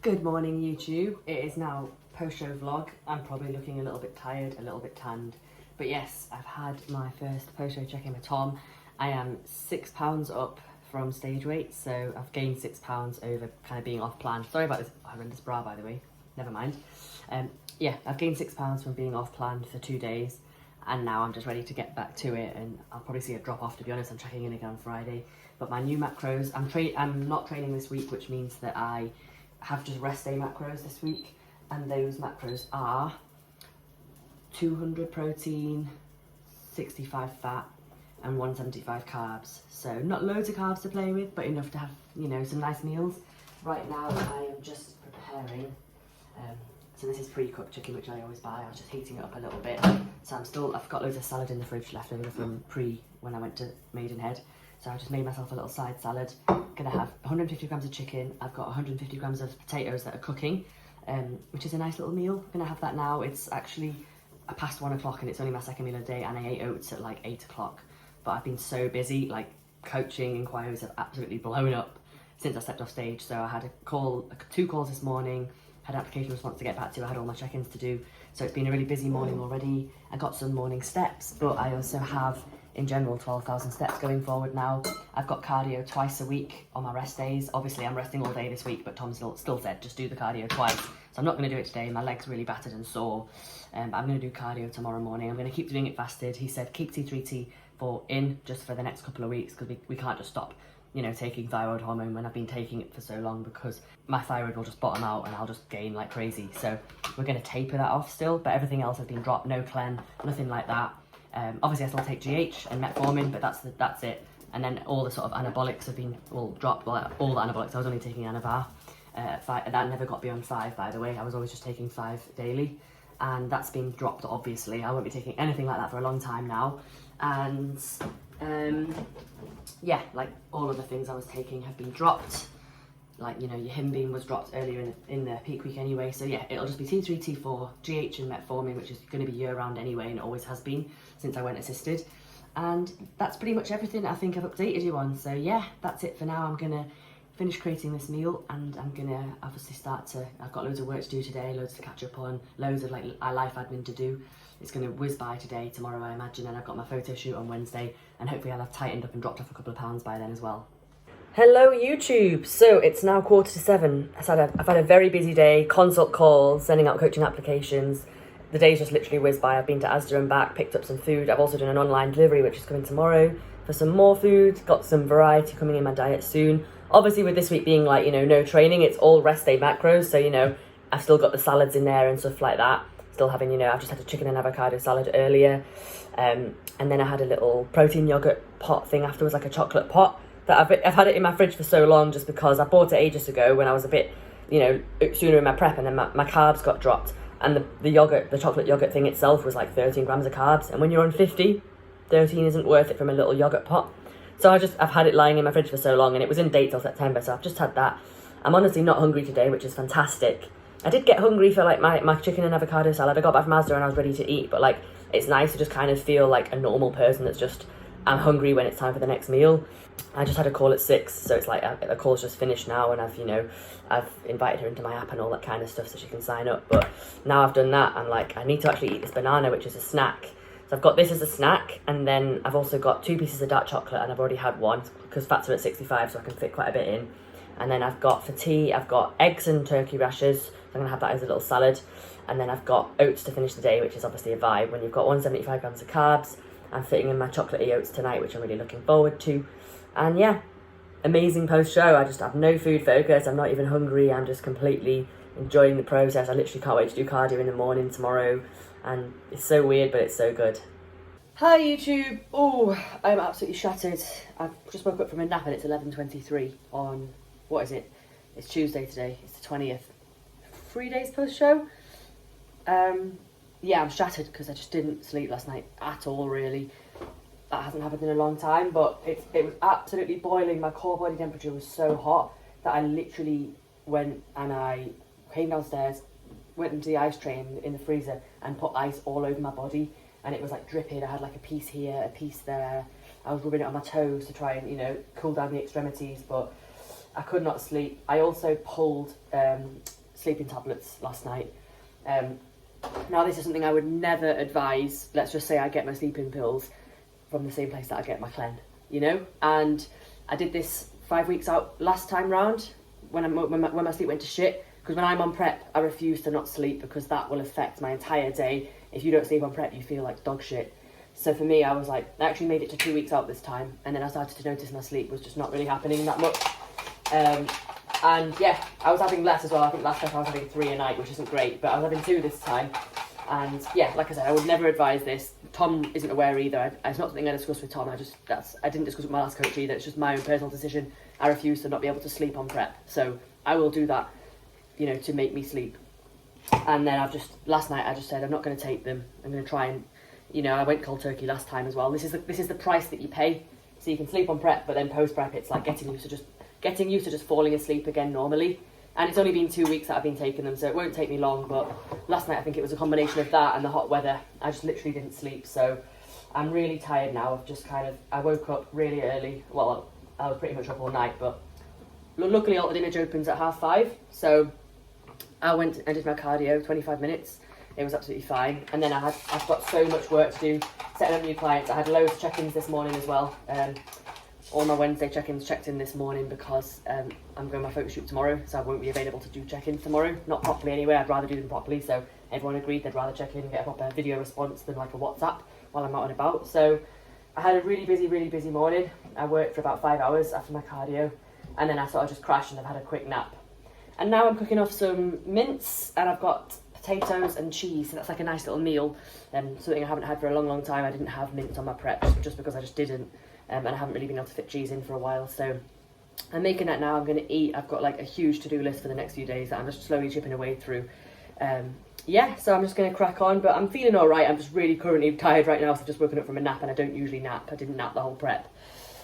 Good morning, YouTube. It is now post-show vlog. I'm probably looking a little bit tired, a little bit tanned. But yes, I've had my first post-show check-in with Tom. I am 6 pounds up from stage weight, so I've gained 6 pounds over kind of being off plan. Sorry about this horrendous bra, by the way. Never mind. Yeah, I've gained 6 pounds from being off plan for 2 days, and now I'm just ready to get back to it, and I'll probably see a drop off, to be honest. I'm checking in again on Friday. But my new macros, I'm not training this week, which means that I have just rest day macros this week, and those macros are 200 protein, 65 fat, and 175 carbs. So not loads of carbs to play with, but enough to have, you know, some nice meals. Right now I am just preparing, so this is pre-cooked chicken, which I always buy. I was just heating it up a little bit. So I've got loads of salad in the fridge left over from when I went to Maidenhead. So I just made myself a little side salad. Gonna have 150 grams of chicken. I've got 150 grams of potatoes that are cooking, which is a nice little meal. Gonna have that now. It's actually past 1 o'clock and it's only my second meal of the day, and I ate oats at like 8 o'clock. But I've been so busy, like coaching inquiries have absolutely blown up since I stepped off stage. So I had two calls this morning, had an application response to get back to, I had all my check-ins to do. So it's been a really busy morning already. I got some morning steps, but I also have, in general, 12,000 steps going forward now. I've got cardio twice a week on my rest days. Obviously, I'm resting all day this week, but Tom still said, just do the cardio twice. So I'm not going to do it today. My leg's really battered and sore. But I'm going to do cardio tomorrow morning. I'm going to keep doing it fasted. He said, keep T3T just for the next couple of weeks, because we can't just stop, you know, taking thyroid hormone when I've been taking it for so long, because my thyroid will just bottom out and I'll just gain like crazy. So we're going to taper that off still, but everything else has been dropped. No clen, nothing like that. Obviously I still take GH and metformin, but that's it. And then all the sort of anabolics have been all dropped. Well, all the anabolics, I was only taking Anavar. That never got beyond 5, by the way. I was always just taking 5 daily, and that's been dropped, obviously. I won't be taking anything like that for a long time now. And yeah, like all of the things I was taking have been dropped. Like, you know, your Himbine was dropped earlier in the peak week anyway. So yeah, it'll just be T3, T4, GH and metformin, which is going to be year round anyway, and it always has been since I went assisted. And that's pretty much everything I think I've updated you on. So yeah, that's it for now. I'm going to finish creating this meal, and I'm going to obviously I've got loads of work to do today, loads to catch up on, loads of like life admin to do. It's going to whiz by today, tomorrow I imagine, and I've got my photo shoot on Wednesday, and hopefully I'll have tightened up and dropped off a couple of pounds by then as well. Hello YouTube! So it's now 7:15. I've had a very busy day, consult calls, sending out coaching applications. The day's just literally whizzed by. I've been to Asda and back, picked up some food. I've also done an online delivery, which is coming tomorrow, for some more food. Got some variety coming in my diet soon. Obviously with this week being like, you know, no training, it's all rest day macros. So, you know, I've still got the salads in there and stuff like that. Still having, you know, I've just had a chicken and avocado salad earlier. And then I had a little protein yogurt pot thing afterwards, like a chocolate pot. That I've had it in my fridge for so long, just because I bought it ages ago when I was a bit, you know, sooner in my prep, and then my carbs got dropped, and the chocolate yogurt thing itself was like 13 grams of carbs, and when you're on 50, 13 isn't worth it from a little yogurt pot. So I've had it lying in my fridge for so long, and it was in date till September, so I've just had that. I'm honestly not hungry today, which is fantastic. I did get hungry for like my chicken and avocado salad. I got back from Asda and I was ready to eat, but like it's nice to just kind of feel like a normal person that's just, I'm hungry when it's time for the next meal. I just had a call at 6, so it's like the call's just finished now, and I've invited her into my app and all that kind of stuff so she can sign up. But now I've done that, I'm like, I need to actually eat this banana, which is a snack. So I've got this as a snack, and then I've also got 2 pieces of dark chocolate, and I've already had one because fats are at 65, so I can fit quite a bit in. And then I've got, for tea, I've got eggs and turkey rashers, so I'm going to have that as a little salad. And then I've got oats to finish the day, which is obviously a vibe. When you've got 175 grams of carbs, I'm fitting in my chocolatey oats tonight, which I'm really looking forward to. And yeah, amazing post-show. I just have no food focus. I'm not even hungry. I'm just completely enjoying the process. I literally can't wait to do cardio in the morning tomorrow. And it's so weird, but it's so good. Hi YouTube. Oh, I'm absolutely shattered. I've just woke up from a nap and it's 11:23 on, what is it? It's Tuesday today. It's the 20th. 3 days post-show. Yeah, I'm shattered because I just didn't sleep last night at all, really. That hasn't happened in a long time, but it was absolutely boiling. My core body temperature was so hot that I literally went and I came downstairs, went into the ice tray in the freezer and put ice all over my body, and it was like dripping. I had like a piece here, a piece there. I was rubbing it on my toes to try and, you know, cool down the extremities, but I could not sleep. I also pulled sleeping tablets last night. Now this is something I would never advise. Let's just say I get my sleeping pills from the same place that I get my Clen, you know? And I did this 5 weeks out last time round when my sleep went to shit, because when I'm on prep, I refuse to not sleep because that will affect my entire day. If you don't sleep on prep, you feel like dog shit. So for me, I was like, I actually made it to 2 weeks out this time, and then I started to notice my sleep was just not really happening that much. And yeah, I was having less as well. I think last time I was having 3 a night, which isn't great, but I was having 2 this time. And yeah, like I said, I would never advise this. Tom isn't aware either. It's not something I discussed with Tom. I didn't discuss with my last coach either. It's just my own personal decision. I refuse to not be able to sleep on prep, so I will do that, you know, to make me sleep. And then last night I just said I'm not going to take them. I'm going to try and, you know, I went cold turkey last time as well. This is the price that you pay, so you can sleep on prep, but then post prep it's like getting used to just falling asleep again normally. And it's only been 2 weeks that I've been taking them, so it won't take me long. But last night I think it was a combination of that and the hot weather. I just literally didn't sleep, so I'm really tired now. I woke up really early. Well, I was pretty much up all night, but luckily Altered Image opens at 5:30, so I went and did my cardio, 25 minutes. It was absolutely fine. And then I've got so much work to do, setting up new clients. I had loads of check-ins this morning as well. All my Wednesday check-ins checked in this morning because I'm going my photo shoot tomorrow, so I won't be available to do check-ins tomorrow. Not properly anyway, I'd rather do them properly, so everyone agreed they'd rather check in and get a proper video response than like a WhatsApp while I'm out and about. So I had a really busy morning. I worked for about 5 hours after my cardio, and then I sort of just crashed and I've had a quick nap. And now I'm cooking off some mince, and I've got potatoes and cheese, so that's like a nice little meal. Something I haven't had for a long time. I didn't have mince on my prep just because I just didn't. And I haven't really been able to fit cheese in for a while, so I'm making that now. I'm going to eat. I've got like a huge to-do list for the next few days that I'm just slowly chipping away through. Yeah, so I'm just going to crack on, but I'm feeling all right. I'm just really currently tired right now, so I've just woken up from a nap, and I don't usually nap. I didn't nap the whole prep.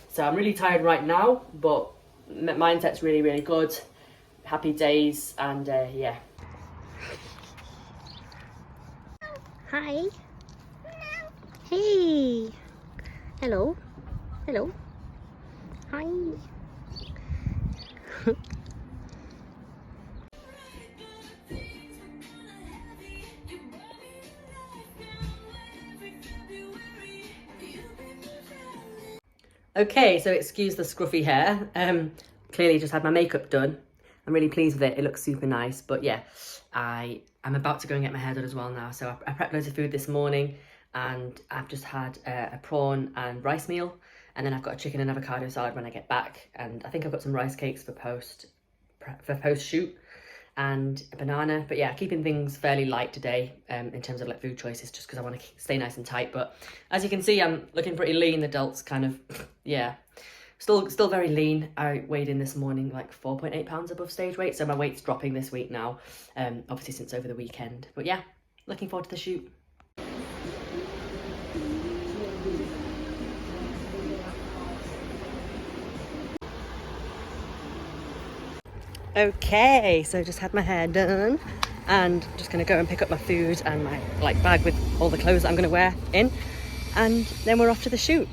So I'm really tired right now, but mindset's really good. Happy days, and yeah. Hi. Hey. Hello. Hello. Hi. Okay, so excuse the scruffy hair. Clearly just had my makeup done. I'm really pleased with it. It looks super nice. But yeah, I'm about to go and get my hair done as well now. So I prepped loads of food this morning, and I've just had a prawn and rice meal. And then I've got a chicken and avocado salad when I get back. And I think I've got some rice cakes for post shoot and a banana. But yeah, keeping things fairly light today in terms of like food choices, just because I want to stay nice and tight. But as you can see, I'm looking pretty lean. The delt's kind of, yeah, still very lean. I weighed in this morning like 4.8 pounds above stage weight. So my weight's dropping this week now, obviously since over the weekend. But yeah, looking forward to the shoot. Okay, so just had my hair done, and just gonna go and pick up my food and my like bag with all the clothes that I'm gonna wear in, and then we're off to the shoot.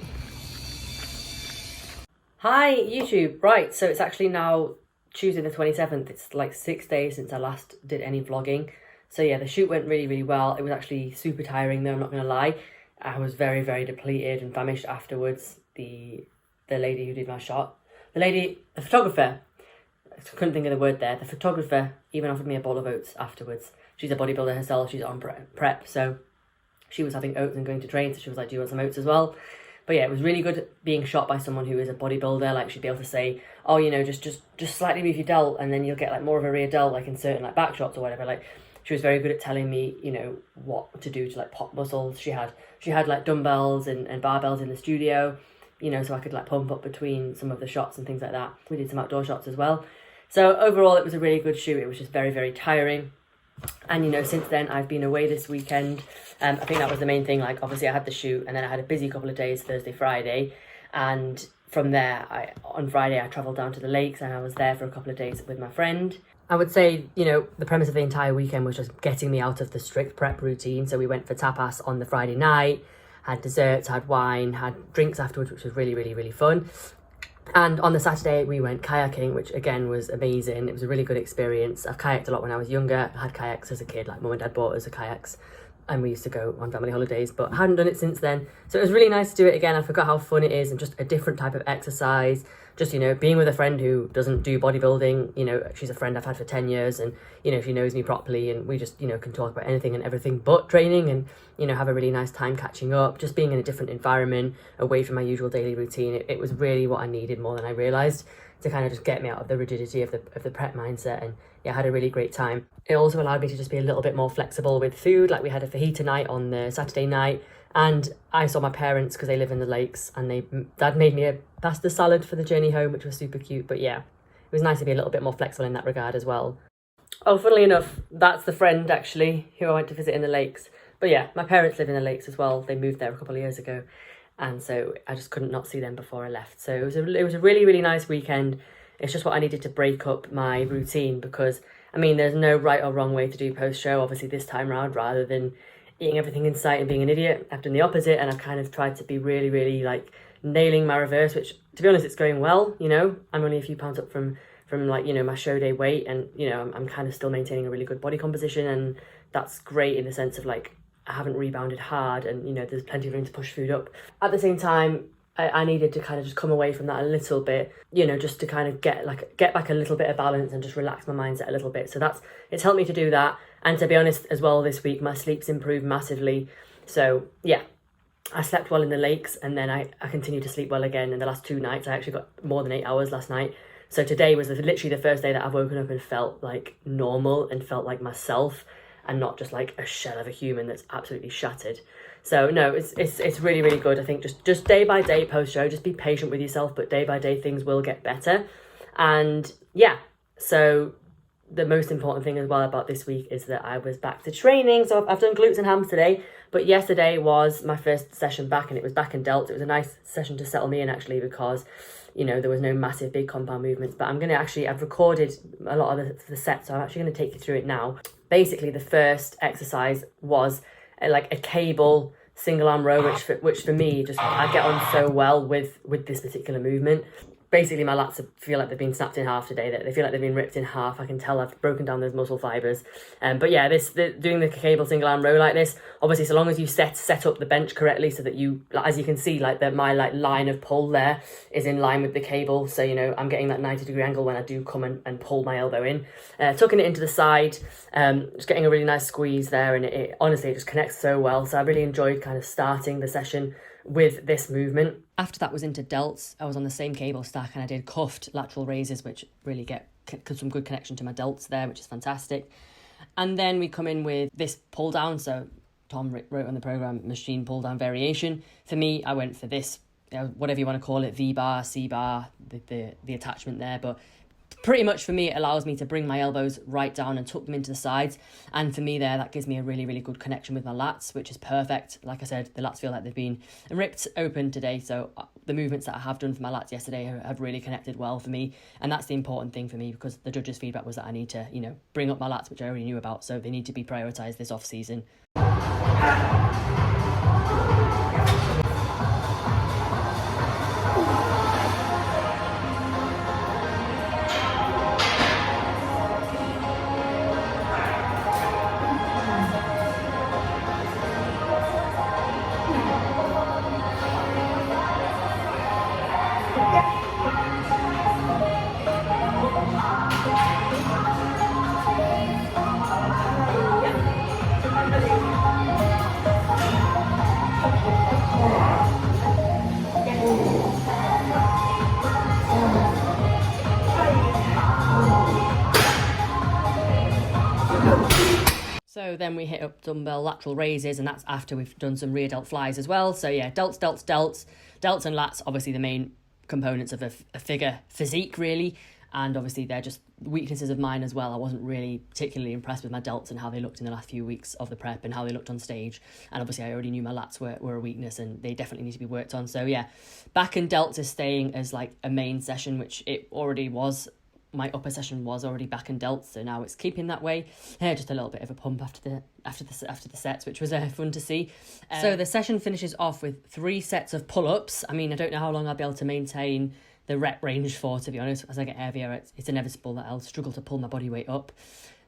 Hi YouTube, right, so it's actually now Tuesday the 27th. It's like 6 days since I last did any vlogging. So yeah, the shoot went really well. It was actually super tiring though, I'm not gonna lie. I was very depleted and famished afterwards. The lady who did my shot, the photographer, I couldn't think of the word there. The photographer even offered me a bowl of oats afterwards. She's a bodybuilder herself. She's on prep, so she was having oats and going to train. So she was like, "Do you want some oats as well?" But yeah, it was really good being shot by someone who is a bodybuilder. Like she'd be able to say, "Oh, you know, just slightly move your delt, and then you'll get like more of a rear delt, like in certain like back shots or whatever." Like she was very good at telling me, you know, what to do to like pop muscles. She had like dumbbells and barbells in the studio, you know, so I could like pump up between some of the shots and things like that. We did some outdoor shots as well. So overall, it was a really good shoot. It was just very tiring. And, you know, since then, I've been away this weekend. I think that was the main thing. Like, obviously, I had the shoot, and then I had a busy couple of days, Thursday, Friday. And from there, on Friday, I travelled down to the lakes, and I was there for a couple of days with my friend. I would say, you know, the premise of the entire weekend was just getting me out of the strict prep routine. So we went for tapas on the Friday night, had desserts, had wine, had drinks afterwards, which was really fun. And on the Saturday, we went kayaking, which again was amazing. It was a really good experience. I've kayaked a lot when I was younger. I had kayaks as a kid, like mum and dad bought us the kayaks. And we used to go on family holidays, but I hadn't done it since then. So it was really nice to do it again. I forgot how fun it is and just a different type of exercise. Just, you know, being with a friend who doesn't do bodybuilding, you know, she's a friend I've had for 10 years and, you know, she knows me properly and we just, you know, can talk about anything and everything but training and, you know, have a really nice time catching up, just being in a different environment, away from my usual daily routine. It was really what I needed more than I realised to kind of just get me out of the rigidity of the prep mindset. And yeah, I had a really great time. It also allowed me to just be a little bit more flexible with food. Like we had a fajita night on the Saturday night and I saw my parents because they live in the lakes and Dad made me a pasta salad for the journey home, which was super cute. But yeah, it was nice to be a little bit more flexible in that regard as well. Oh, funnily enough, that's the friend actually who I went to visit in the lakes. But yeah, my parents live in the lakes as well. They moved there a couple of years ago. And so I just couldn't not see them before I left. So it was a really, really nice weekend. It's just what I needed to break up my routine because, I mean, there's no right or wrong way to do post-show. Obviously, this time round, rather than eating everything in sight and being an idiot, I've done the opposite. And I've kind of tried to be really, really like nailing my reverse, which to be honest, it's going well. You know, I'm only a few pounds up from like, you know, my show day weight. And, you know, I'm kind of still maintaining a really good body composition. And that's great in the sense of like, I haven't rebounded hard and, you know, there's plenty of room to push food up. At the same time, I needed to kind of just come away from that a little bit, you know, just to kind of get back a little bit of balance and just relax my mindset a little bit. So it's helped me to do that. And to be honest as well, this week, my sleep's improved massively. So yeah, I slept well in the lakes and then I continued to sleep well again in the last 2 nights. I actually got more than 8 hours last night. So today was literally the first day that I've woken up and felt like normal and felt like myself and not just like a shell of a human that's absolutely shattered. So no, it's really, really good. I think just day by day post-show, just be patient with yourself, but day by day things will get better. And yeah, so the most important thing as well about this week is that I was back to training. So I've done glutes and hams today, but yesterday was my first session back and it was back and delts. It was a nice session to settle me in actually because, you know, there was no massive big compound movements, but I've recorded a lot of the sets, so I'm actually going to take you through it now. Basically, the first exercise was like a cable single arm row, which for me, just I get on so well with this particular movement. Basically, my lats feel like they've been snapped in half today. They feel like they've been ripped in half. I can tell I've broken down those muscle fibers. But yeah, doing the cable single arm row like this, obviously, so long as you set up the bench correctly, so that you, as you can see, like my like line of pull there is in line with the cable. So you know I'm getting that 90-degree angle when I do come and pull my elbow in, tucking it into the side, just getting a really nice squeeze there, and it honestly it just connects so well. So I really enjoyed kind of starting the session with this movement. After that was into delts. I was on the same cable stack and I did cuffed lateral raises, which really get some good connection to my delts there, which is fantastic. And then we come in with this pull down. So Tom wrote on the program, machine pull down variation. For me, I went for this, whatever you want to call it, V bar, C bar, the attachment there. But pretty much for me, it allows me to bring my elbows right down and tuck them into the sides. And for me there, that gives me a really, really good connection with my lats, which is perfect. Like I said, the lats feel like they've been ripped open today. So the movements that I have done for my lats yesterday have really connected well for me. And that's the important thing for me because the judges' feedback was that I need to, you know, bring up my lats, which I already knew about. So they need to be prioritised this off season. So then we hit up dumbbell lateral raises, and that's after we've done some rear delt flies as well. So yeah, delts and lats, obviously the main components of a figure physique really. And obviously they're just weaknesses of mine as well. I wasn't really particularly impressed with my delts and how they looked in the last few weeks of the prep and how they looked on stage. And obviously I already knew my lats were a weakness and they definitely need to be worked on. So yeah, back and delts is staying as like a main session, which it already was. My upper session was already back and delts, so now it's keeping that way. Just a little bit of a pump after the sets, which was fun to see. So the session finishes off with 3 sets of pull-ups. I mean, I don't know how long I'll be able to maintain the rep range for, to be honest. As I get heavier, it's inevitable that I'll struggle to pull my body weight up.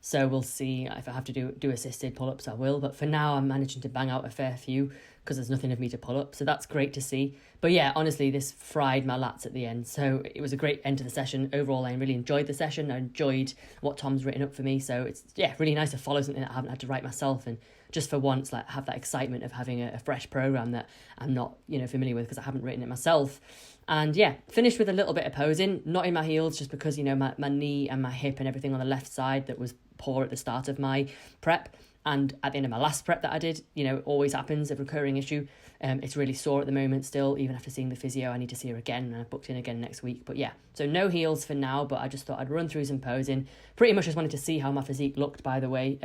So we'll see. If I have to do assisted pull-ups, I will. But for now, I'm managing to bang out a fair few because there's nothing of me to pull up. So that's great to see. But yeah, honestly, this fried my lats at the end. So it was a great end to the session. Overall, I really enjoyed the session. I enjoyed what Tom's written up for me. So it's, yeah, really nice to follow something that I haven't had to write myself. And just for once, like, have that excitement of having a fresh program that I'm not, familiar with because I haven't written it myself. And yeah, finished with a little bit of posing, not in my heels, just because, my knee and my hip and everything on the left side that was poor at the start of my prep. And at the end of my last prep that I did, it always happens, a recurring issue. It's really sore at the moment still, even after seeing the physio. I need to see her again, and I booked in again next week. But yeah, so no heels for now, but I just thought I'd run through some posing. Pretty much just wanted to see how my physique looked, by the way.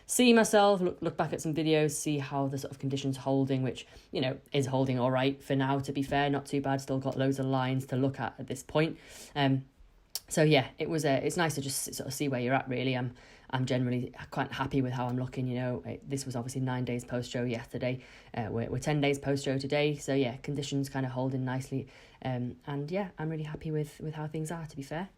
See myself, look back at some videos, see how the sort of condition's holding, which, is holding all right for now, to be fair. Not too bad, still got loads of lines to look at this point. So yeah, it's nice to just sort of see where you're at, really. I'm generally quite happy with how I'm looking, This was obviously 9 days post-show yesterday. We're 10 days post-show today. So yeah, conditions kind of holding nicely. And yeah, I'm really happy with how things are, to be fair.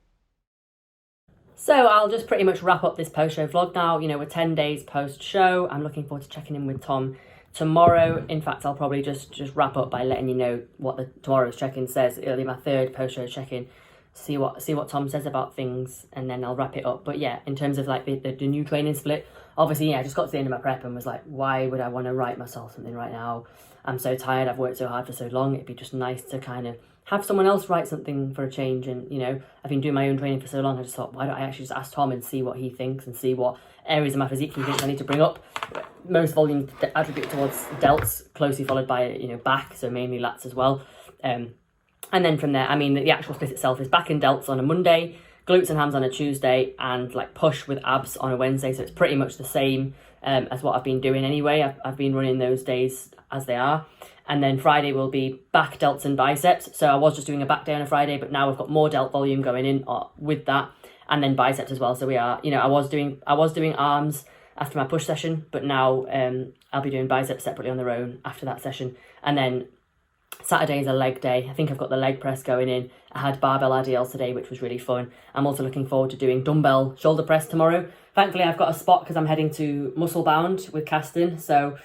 So I'll just pretty much wrap up this post-show vlog now. We're 10 days post-show. I'm looking forward to checking in with Tom tomorrow. In fact, I'll probably just wrap up by letting you know what tomorrow's check-in says. It'll be my third post-show check-in. See what Tom says about things, and then I'll wrap it up. But yeah, in terms of like the new training split, obviously, yeah, I just got to the end of my prep and was like, why would I want to write myself something right now? I'm so tired, I've worked so hard for so long. It'd be just nice to kind of have someone else write something for a change. And I've been doing my own training for so long, I just thought, why don't I actually just ask Tom and see what he thinks, and see what areas of my physique he thinks I need to bring up. Most volume attribute towards delts, closely followed by back, so mainly lats as well. And then from there, the actual split itself is back and delts on a Monday, glutes and hams on a Tuesday, and like push with abs on a Wednesday. So it's pretty much the same as what I've been doing anyway. I've been running those days as they are. And then Friday will be back, delts and biceps. So I was just doing a back day on a Friday, but now we've got more delt volume going in with that. And then biceps as well. So we are, I was doing arms after my push session, but now I'll be doing biceps separately on their own after that session. And then Saturday is a leg day. I think I've got the leg press going in. I had barbell RDLs today, which was really fun. I'm also looking forward to doing dumbbell shoulder press tomorrow. Thankfully, I've got a spot because I'm heading to Muscle Bound with Caston. So,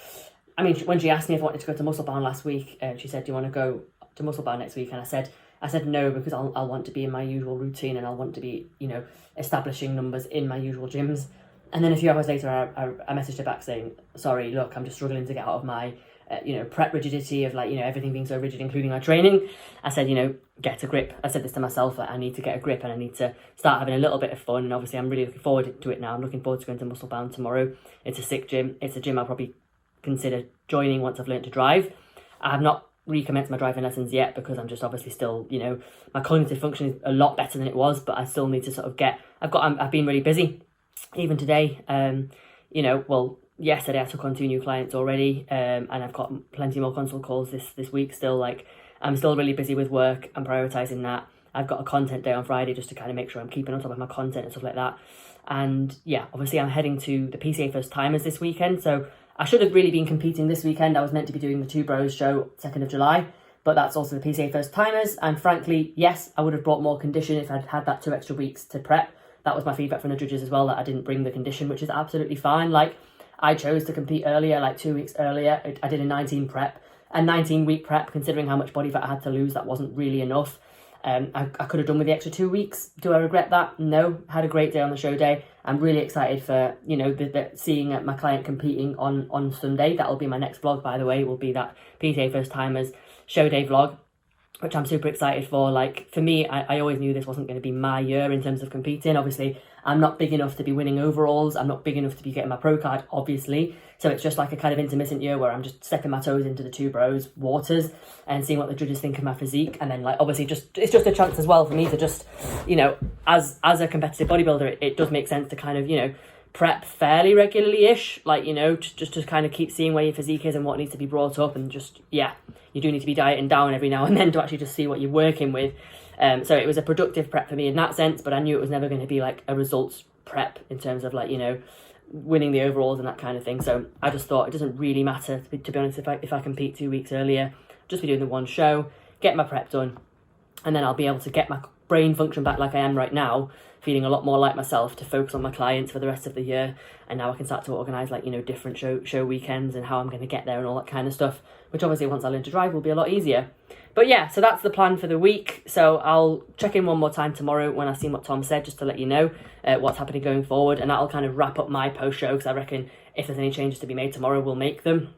when she asked me if I wanted to go to Muscle Bound last week, she said, do you want to go to Muscle Bound next week? And I said no, because I'll want to be in my usual routine, and I'll want to be, establishing numbers in my usual gyms. And then a few hours later, I messaged her back saying, sorry, look, I'm just struggling to get out of my prep rigidity of everything being so rigid, including our training. I said, get a grip. I said this to myself, that I need to get a grip and I need to start having a little bit of fun. And obviously I'm really looking forward to it now. I'm looking forward to going to Muscle Bound tomorrow. It's a sick gym. It's a gym I'll probably consider joining once I've learned to drive. I have not recommenced my driving lessons yet because I'm just obviously still, my cognitive function is a lot better than it was, but I still need to sort of I've been really busy. Even today, yesterday I took on 2 new clients already, and I've got plenty more consult calls this week still. I'm still really busy with work. I'm prioritising that. I've got a content day on Friday just to kind of make sure I'm keeping on top of my content and stuff like that. And yeah, obviously I'm heading to the PCA First Timers this weekend, so I should have really been competing this weekend. I was meant to be doing the Two Bros show 2nd of July, but that's also the PCA First Timers. And frankly, yes, I would have brought more condition if I'd had that 2 extra weeks to prep. That was my feedback from the judges as well, that I didn't bring the condition, which is absolutely fine. I chose to compete earlier, 2 weeks earlier. I did a 19-week prep, considering how much body fat I had to lose. That wasn't really enough. I could have done with the extra 2 weeks. Do I regret that? No. Had a great day on the show day. I'm really excited for, seeing my client competing on Sunday. That'll be my next vlog, by the way, will be that PTA First Timers show day vlog, which I'm super excited for. For me, I always knew this wasn't going to be my year in terms of competing. Obviously, I'm not big enough to be winning overalls. I'm not big enough to be getting my pro card, obviously. So it's just like a kind of intermittent year where I'm just stepping my toes into the Two Bros waters and seeing what the judges think of my physique. And then obviously it's just a chance as well for me to just, as a competitive bodybuilder, it does make sense to kind of, prep fairly regularly-ish, just to kind of keep seeing where your physique is and what needs to be brought up. And just, yeah, you do need to be dieting down every now and then to actually just see what you're working with. So it was a productive prep for me in that sense, but I knew it was never going to be a results prep in terms of winning the overalls and that kind of thing. So I just thought it doesn't really matter, to be honest, if I compete 2 weeks earlier, just be doing the one show, get my prep done, and then I'll be able to get my brain function back like I am right now, feeling a lot more like myself, to focus on my clients for the rest of the year. And now I can start to organise, like, you know, different show weekends and how I'm going to get there and all that kind of stuff, which obviously once I learn to drive will be a lot easier. But yeah, so that's the plan for the week. So I'll check in one more time tomorrow when I've seen what Tom said, just to let you know what's happening going forward, and that'll kind of wrap up my post show, because I reckon if there's any changes to be made tomorrow, we'll make them.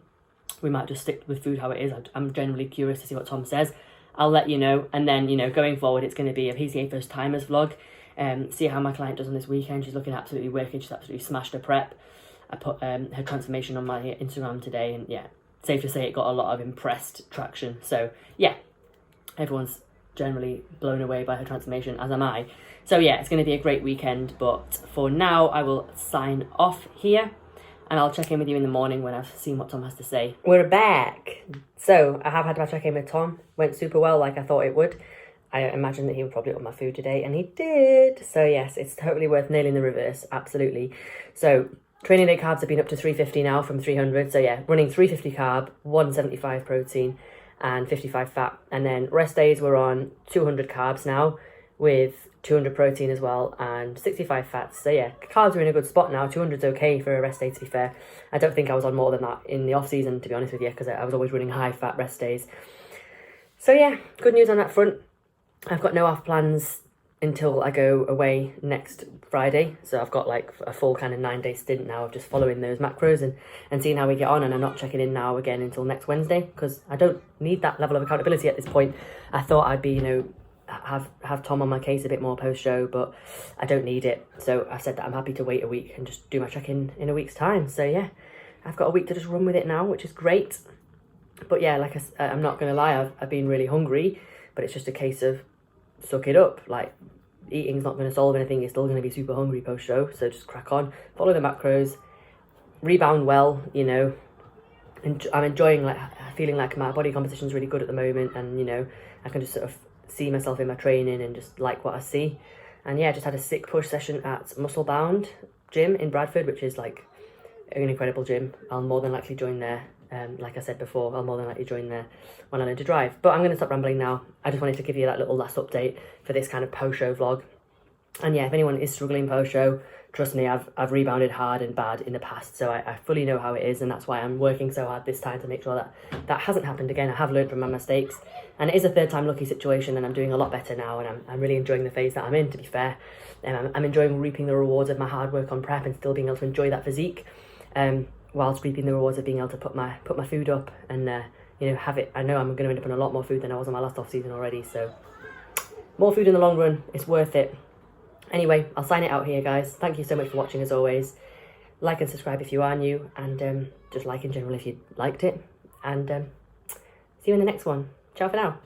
We might just stick with food how it is. I'm genuinely curious to see what Tom says. I'll let you know. And then, you know, going forward, it's going to be a PCA first timers vlog. See how my client does on this weekend. She's looking absolutely wicked. She's absolutely smashed her prep. I put her transformation on my Instagram today, and yeah, safe to say it got a lot of impressed traction. So yeah, everyone's generally blown away by her transformation, as am I. So yeah, it's going to be a great weekend. But for now, I will sign off here, and I'll check in with you in the morning when I've seen what Tom has to say. We're back. So I have had my check-in with Tom. Went super well, like I thought it would. I imagined that he would probably up my food today, and he did. So yes, it's totally worth nailing the reverse, absolutely. So training day carbs have been up to 350 now from 300. So yeah, running 350 carb, 175 protein, and 55 fat. And then rest days we're on 200 carbs now, with 200 protein as well, and 65 fats. So yeah, carbs are in a good spot now. 200's okay for a rest day, to be fair. I don't think I was on more than that in the off season, to be honest with you, because I was always running high fat rest days. So yeah, good news on that front. I've got no off plans until I go away next Friday. So I've got like a full kind of 9-day stint now of just following those macros and seeing how we get on. And I'm not checking in now again until next Wednesday, because I don't need that level of accountability at this point. I thought I'd be, you know, have Tom on my case a bit more post-show, but I don't need it. So I've said that I'm happy to wait a week and just do my check-in in a week's time. So yeah, I've got a week to just run with it now, which is great. But yeah, like I'm not going to lie, I've been really hungry, but it's just a case of suck it up. Like, eating's not going to solve anything. You're still going to be super hungry post-show, so just crack on, follow the macros, rebound well, you know. And I'm enjoying, like, feeling like my body composition is really good at the moment, and, you know, I can just sort of see myself in my training and just like what I see. And yeah, just had a sick push session at Muscle Bound gym in Bradford, which is like an incredible gym. I'll more than likely join there. Like I said before, I'll more than likely join there when I learn to drive. But I'm going to stop rambling now. I just wanted to give you that little last update for this kind of post-show vlog. And yeah, if anyone is struggling post-show, trust me, I've rebounded hard and bad in the past, so I fully know how it is, and that's why I'm working so hard this time to make sure that that hasn't happened again. I have learned from my mistakes, and it is a third time lucky situation, and I'm doing a lot better now, and I'm really enjoying the phase that I'm in, to be fair. I'm enjoying reaping the rewards of my hard work on prep and still being able to enjoy that physique, whilst reaping the rewards of being able to put my food up and you know, have it. I know I'm going to end up on a lot more food than I was on my last off season already, so more food in the long run, it's worth it. Anyway, I'll sign it out here, guys. Thank you so much for watching, as always. Like and subscribe if you are new, and just like in general if you liked it. And see you in the next one. Ciao for now.